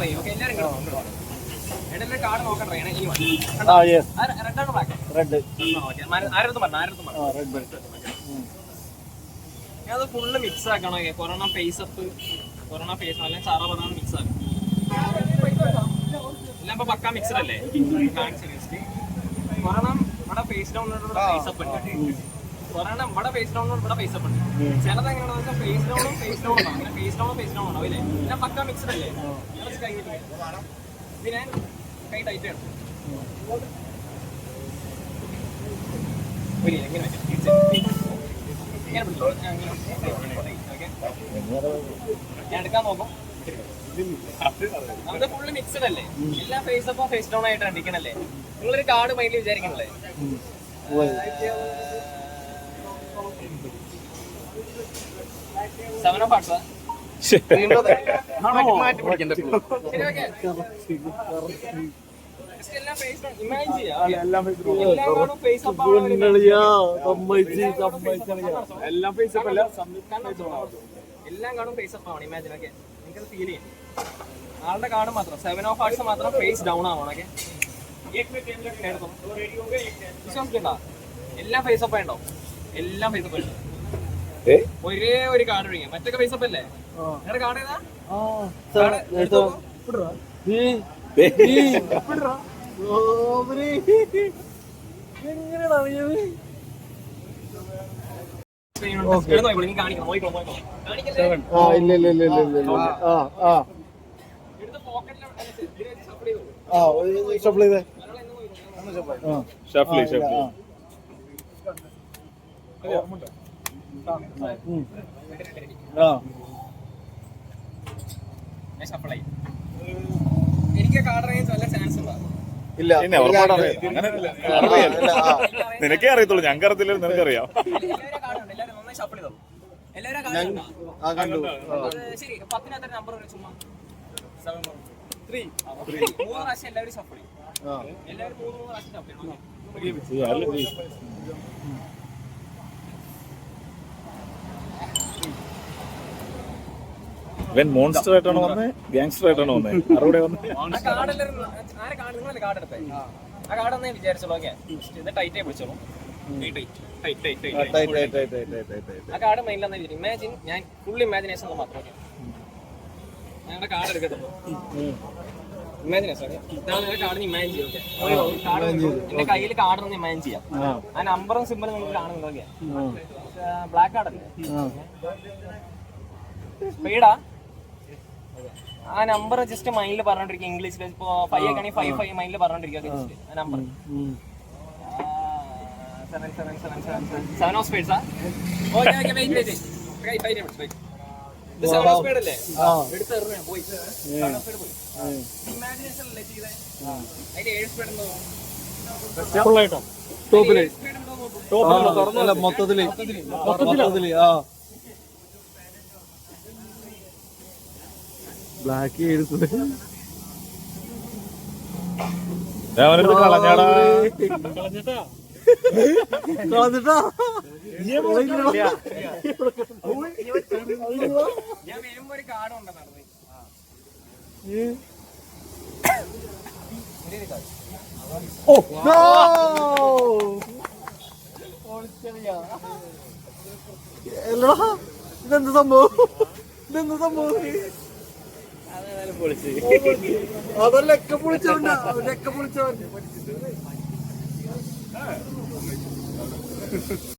try okay എല്ലാവരും എന്റെ card നോക്കാൻ ട്രൈ ആണ് ഈ റെഡ് ആണ് ബ്ലാക്ക് റെഡ് ആരടുത്ത് ഞാനത് ഫുള്ള് മിക്സ് ആക്കണോ corona face up corona face അല്ലെങ്കിൽ ചാറ പറഞ്ഞാൽ മിക്സ് ആക്കും എല്ലാം ഇപ്പൊ പക്കാ മിക്സഡ് അല്ലേ കൊറോണ ഇവിടെ ഫേസ് ഡൗൺ ഫേസ് അപ്പ് ഉണ്ട് കൊറോണ ഇവിടെ ഫേസ് ഡൗൺ ഇവിടെ ഫേസ് അപ്പ് ഉണ്ട് ചിലത് എങ്ങനെയാണെന്ന് വെച്ചാൽ ഫേസ് ഡൗണും ഫേസ് ഡൗണും അങ്ങനെ ഫേസ് ഡൗണും ഉണ്ടാവും അല്ലേ എല്ലാം പക്കാ മിക്സഡ് അല്ലേ കൈ ഇത് ഞാൻ കൈ ടൈറ്റ് ആണ് എങ്ങനെ ഞാൻ എടുക്കാൻ നോക്കും നമുക്ക് ഫുള്ള് മിക്സഡ് അല്ലേ എല്ലാം ഫേസ് അപ്പോ ഫേസ് ഡൗൺ ആയിട്ട് അടിക്കണല്ലേ നിങ്ങളൊരു കാർഡ് മൈൻഡിൽ വിചാരിക്കണല്ലേ സെവൻ ഓഫ് ഹാർട്ട്സാ എല്ലാം കാണും ഫേസ് അപ്പ് ആവണം ഇമാജിൻ ഓക്കെ എനിക്കത് ഫീൽ ചെയ്യും ആളുടെ കാർഡ് മാത്രം സെവൻ ഓഫ് ഹാർട്ട്സ് മാത്രം ഫേസ് ഡൗൺ ആവണം ഓക്കെ വിശ്വാസിക്കണ്ട എല്ലാം ഫേസ് അപ്പ് ഉണ്ടോ എല്ലാം ഫേസ് അപ്പ് ഉണ്ട് ഒരേ ഒരു കാർഡ് ഒഴികെ മറ്റൊക്കെ ഫേസ് അപ്പ് അല്ലേ നിങ്ങളുടെ കാർഡ് ഏതാ എനിക്ക് കാർഡ് അറിയാൻ നല്ല ചാൻസ് ഉണ്ടോ നിനക്കേ അറിയത്തുള്ളൂ ഞങ്ങൾക്ക് അറിയത്തില്ല നിനക്കറിയാം ശരി 10 നമ്പർ ചുമ്മാ 3 പ്രാവശ്യം എല്ലാവരും ഷഫിൾ ചെയ്യും എല്ലാവരും 3 പ്രാവശ്യം ഷഫിൾ ചെയ്യണം ഇവൻ മോൺസ്റ്റർ ആയിട്ടാണ് വന്നത് ഗാങ്സ്റ്റർ ആയിട്ടാണ് വന്നത് ആരുടെ വന്നത് കാർഡ് എടുത്തേ ആ കാർഡ് ഒന്നേ വിചാരിച്ചോളൂ ഓക്കെ ഇത് ടൈറ്റ് ആയി പിടിച്ചോളൂ ആ കാർഡ് മൈൻഡിൽ ഇമാജിൻ ഞാൻ ഫുൾ ഇമാജിനേഷൻ മാത്രം ഞങ്ങളുടെ കാർഡ് എടുക്കത്തുള്ളൂ ഇമാജിനേഷൻ ഇതാണ് കാർഡിന് ഇമാജിൻ ചെയ്യും എന്റെ കയ്യിൽ കാർഡ് ഒന്ന് ഇമാജിൻ ചെയ്യാം ആ നമ്പറും സിമ്പിളും നിങ്ങൾക്ക് കാണുന്നുണ്ടോ ഓക്കെ ബ്ലാക്ക് കാർഡ് അല്ലേ സ്പീഡാ ആ നമ്പർ ജസ്റ്റ് മൈൻഡിൽ പറഞ്ഞോണ്ടിരിക്കുക ഇംഗ്ലീഷിൽ ഇപ്പൊ 5 ആണെങ്കിൽ 5 മൈൻഡിൽ പറഞ്ഞോണ്ടിരിക്കുക ജസ്റ്റ് ആ നമ്പർ 7 ഓഫ് സ്പീഡ്സാ ഓക്കെ വെയിറ്റ് ഇത് 7 ഓഫ് സ്പീഡ് അല്ലേ എടുത്തെറിഞ്ഞ പോയി 7 ഓഫ് സ്പീഡ് പോയി ഇമാജിനേഷൻ അല്ലേ ചെയ്തേ അതിന്റെ 7 സ്പീഡ് ഉണ്ടോ ഫുള്ളായിട്ടോ ടോപ്പില് മൊത്തത്തില് ആ ബ്ലാക്ക് ഞാൻ വരുമ്പോ ഒരു കാർഡ് ഉണ്ടെന്ന് ഇതെന്ത് സംഭവം അതല്ലൊക്കെ പൊളിച്ചവൻ